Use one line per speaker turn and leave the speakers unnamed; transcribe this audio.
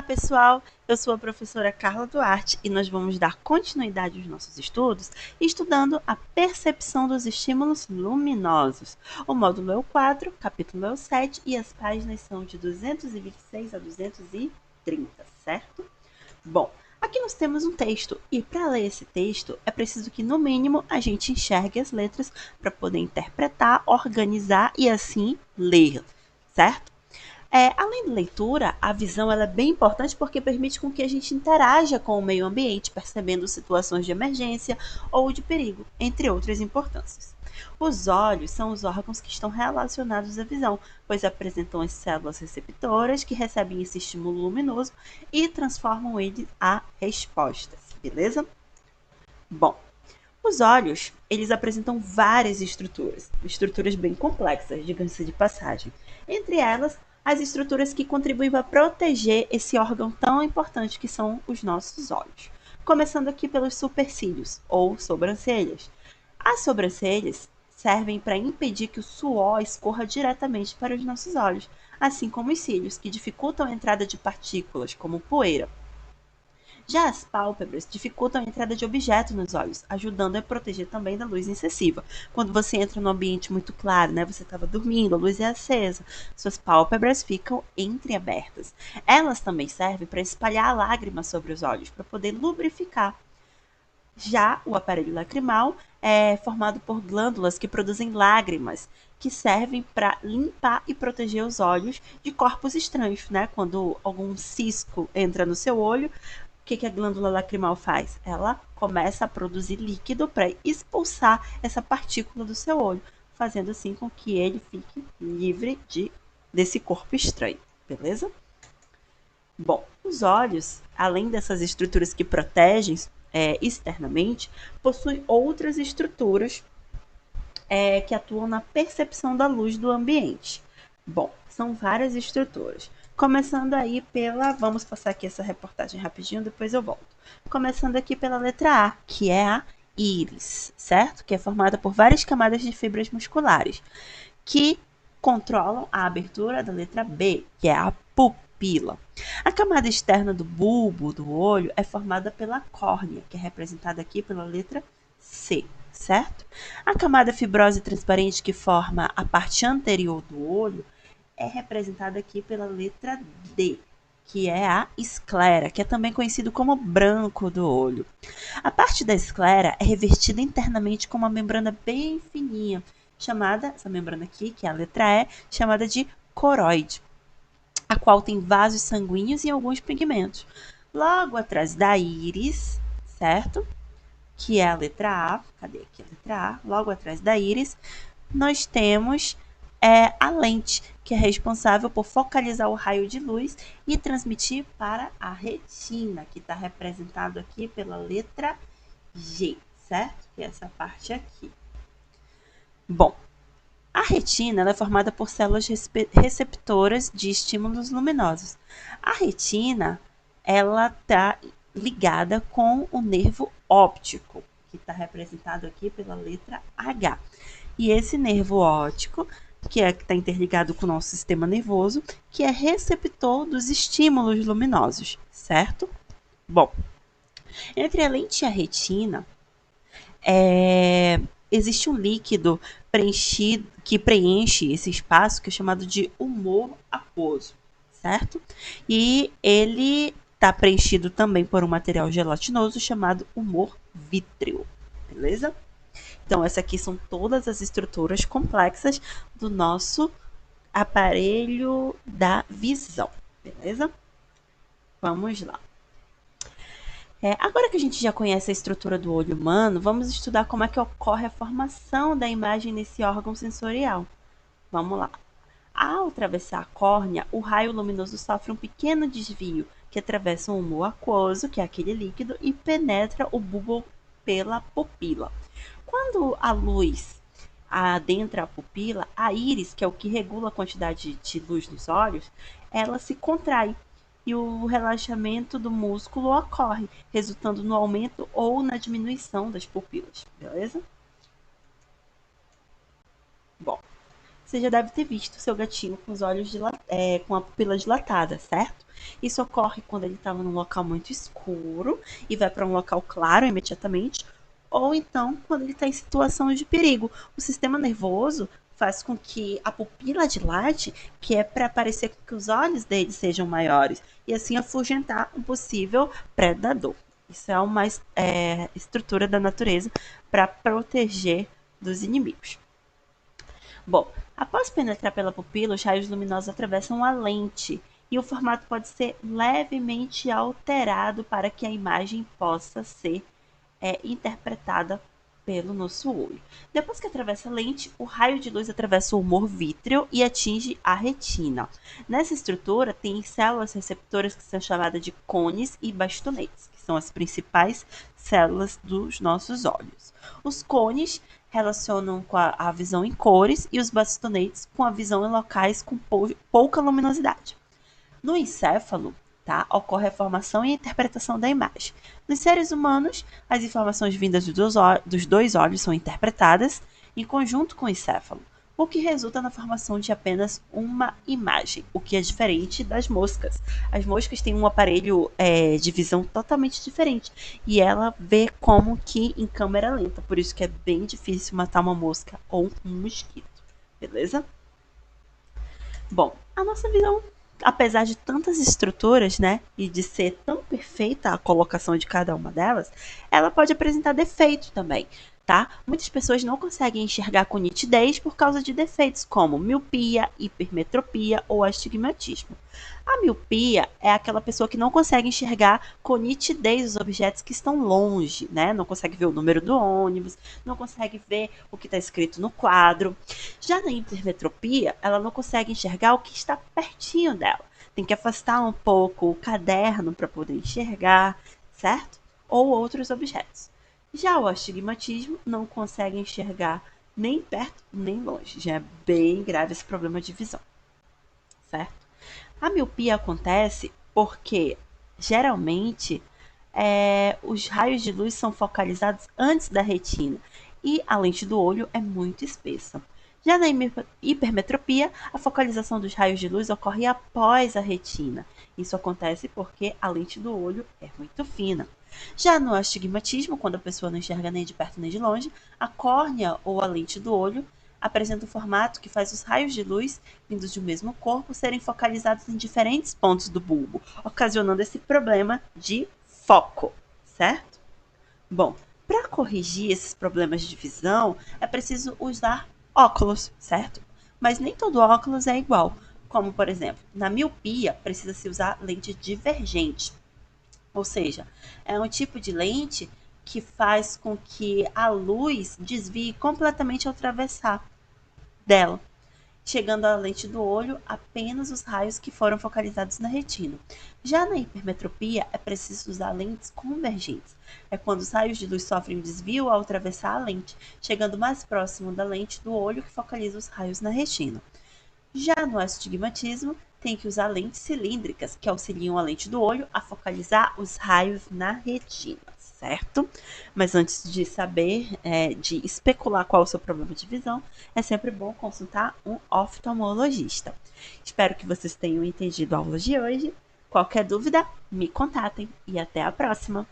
Olá, pessoal! Eu sou a professora Carla Duarte e nós vamos dar continuidade aos nossos estudos estudando a percepção dos estímulos luminosos. O módulo é o 4, capítulo é o 7 e as páginas são de 226 a 230, certo? Bom, aqui nós temos um texto e para ler esse texto é preciso que no mínimo a gente enxergue as letras para poder interpretar, organizar e assim ler, certo? Além da leitura, a visão ela é bem importante porque permite com que a gente interaja com o meio ambiente, percebendo situações de emergência ou de perigo, entre outras importâncias. Os olhos são os órgãos que estão relacionados à visão, pois apresentam as células receptoras que recebem esse estímulo luminoso e transformam ele a respostas, beleza? Bom, os olhos, eles apresentam várias estruturas bem complexas, diga-se de passagem. Entre elas, as estruturas que contribuem para proteger esse órgão tão importante que são os nossos olhos. Começando aqui pelos supercílios, ou sobrancelhas. As sobrancelhas servem para impedir que o suor escorra diretamente para os nossos olhos, assim como os cílios, que dificultam a entrada de partículas, como poeira. Já as pálpebras dificultam a entrada de objetos nos olhos, ajudando a proteger também da luz excessiva. Quando você entra num ambiente muito claro, né, você estava dormindo, a luz é acesa, suas pálpebras ficam entreabertas. Elas também servem para espalhar a lágrima sobre os olhos, para poder lubrificar. Já o aparelho lacrimal é formado por glândulas que produzem lágrimas, que servem para limpar e proteger os olhos de corpos estranhos, né? Quando algum cisco entra no seu olho, o que a glândula lacrimal faz? Ela começa a produzir líquido para expulsar essa partícula do seu olho, fazendo assim com que ele fique livre desse corpo estranho, beleza? Bom, os olhos, além dessas estruturas que protegem externamente, possuem outras estruturas que atuam na percepção da luz do ambiente. Bom, são várias estruturas. Começando aí pela. Vamos passar aqui essa reportagem rapidinho, depois eu volto. Começando aqui pela letra A, que é a íris, certo? Que é formada por várias camadas de fibras musculares, que controlam a abertura da letra B, que é a pupila. A camada externa do bulbo do olho é formada pela córnea, que é representada aqui pela letra C, certo? A camada fibrosa e transparente que forma a parte anterior do olho é representada aqui pela letra D, que é a esclera, que é também conhecido como branco do olho. A parte da esclera é revestida internamente com uma membrana bem fininha, chamada, essa membrana aqui, que é a letra E, chamada de coroide, a qual tem vasos sanguíneos e alguns pigmentos. Logo atrás da íris, certo? Que é a letra A, cadê aqui a letra A? Logo atrás da íris, nós temos a lente, que é responsável por focalizar o raio de luz e transmitir para a retina, que está representado aqui pela letra G, certo? Que é essa parte aqui. Bom, a retina ela é formada por células receptoras de estímulos luminosos. A retina ela está ligada com o nervo óptico, que está representado aqui pela letra H. E esse nervo óptico, que está interligado com o nosso sistema nervoso, que é receptor dos estímulos luminosos, certo? Bom, entre a lente e a retina, existe um líquido preenchido, que preenche esse espaço, que é chamado de humor aquoso, certo? E ele está preenchido também por um material gelatinoso chamado humor vítreo, beleza? Então, essas aqui são todas as estruturas complexas do nosso aparelho da visão, beleza? Vamos lá. Agora que a gente já conhece a estrutura do olho humano, vamos estudar como é que ocorre a formação da imagem nesse órgão sensorial. Vamos lá. Ao atravessar a córnea, o raio luminoso sofre um pequeno desvio que atravessa o humor aquoso, que é aquele líquido, e penetra o bulbo pela pupila. Quando a luz adentra a pupila, a íris, que é o que regula a quantidade de luz nos olhos, ela se contrai e o relaxamento do músculo ocorre, resultando no aumento ou na diminuição das pupilas, beleza? Bom, você já deve ter visto seu gatinho com os olhos com a pupila dilatada, certo? Isso ocorre quando ele estava num local muito escuro e vai para um local claro imediatamente, ou então quando ele está em situação de perigo. O sistema nervoso faz com que a pupila dilate, que é para parecer que os olhos dele sejam maiores, e assim afugentar um possível predador. Isso é uma estrutura da natureza para proteger dos inimigos. Bom, após penetrar pela pupila, os raios luminosos atravessam a lente e o formato pode ser levemente alterado para que a imagem possa ser interpretada pelo nosso olho. Depois que atravessa a lente, o raio de luz atravessa o humor vítreo e atinge a retina. Nessa estrutura, tem células receptoras que são chamadas de cones e bastonetes, que são as principais células dos nossos olhos. Os cones relacionam com a visão em cores e os bastonetes com a visão em locais com pouca luminosidade. No encéfalo, tá, ocorre a formação e a interpretação da imagem. Nos seres humanos, as informações vindas dos dois olhos são interpretadas em conjunto com o encéfalo, o que resulta na formação de apenas uma imagem, o que é diferente das moscas. As moscas têm um aparelho de visão totalmente diferente e ela vê como que em câmera lenta, por isso que é bem difícil matar uma mosca ou um mosquito, beleza? Bom, a nossa visão, apesar de tantas estruturas, né, e de ser tão perfeita a colocação de cada uma delas, ela pode apresentar defeitos também, tá? Muitas pessoas não conseguem enxergar com nitidez por causa de defeitos como miopia, hipermetropia ou astigmatismo. A miopia é aquela pessoa que não consegue enxergar com nitidez os objetos que estão longe, né? Não consegue ver o número do ônibus, não consegue ver o que está escrito no quadro. Já na hipermetropia, ela não consegue enxergar o que está pertinho dela. Tem que afastar um pouco o caderno para poder enxergar, certo? Ou outros objetos. Já o astigmatismo não consegue enxergar nem perto nem longe. Já é bem grave esse problema de visão, certo? A miopia acontece porque, geralmente, os raios de luz são focalizados antes da retina e a lente do olho é muito espessa. Já na hipermetropia, a focalização dos raios de luz ocorre após a retina. Isso acontece porque a lente do olho é muito fina. Já no astigmatismo, quando a pessoa não enxerga nem de perto nem de longe, a córnea ou a lente do olho apresenta um formato que faz os raios de luz vindos do mesmo corpo serem focalizados em diferentes pontos do bulbo, ocasionando esse problema de foco, certo? Bom, para corrigir esses problemas de visão, é preciso usar óculos, certo? Mas nem todo óculos é igual. Como, por exemplo, na miopia, precisa-se usar lente divergente. Ou seja, é um tipo de lente que faz com que a luz desvie completamente ao atravessar dela, chegando à lente do olho apenas os raios que foram focalizados na retina. Já na hipermetropia, é preciso usar lentes convergentes. É quando os raios de luz sofrem um desvio ao atravessar a lente, chegando mais próximo da lente do olho que focaliza os raios na retina. Já no astigmatismo, tem que usar lentes cilíndricas, que auxiliam a lente do olho a focalizar os raios na retina, certo? Mas antes de saber, de especular qual é o seu problema de visão, é sempre bom consultar um oftalmologista. Espero que vocês tenham entendido a aula de hoje. Qualquer dúvida, me contatem e até a próxima!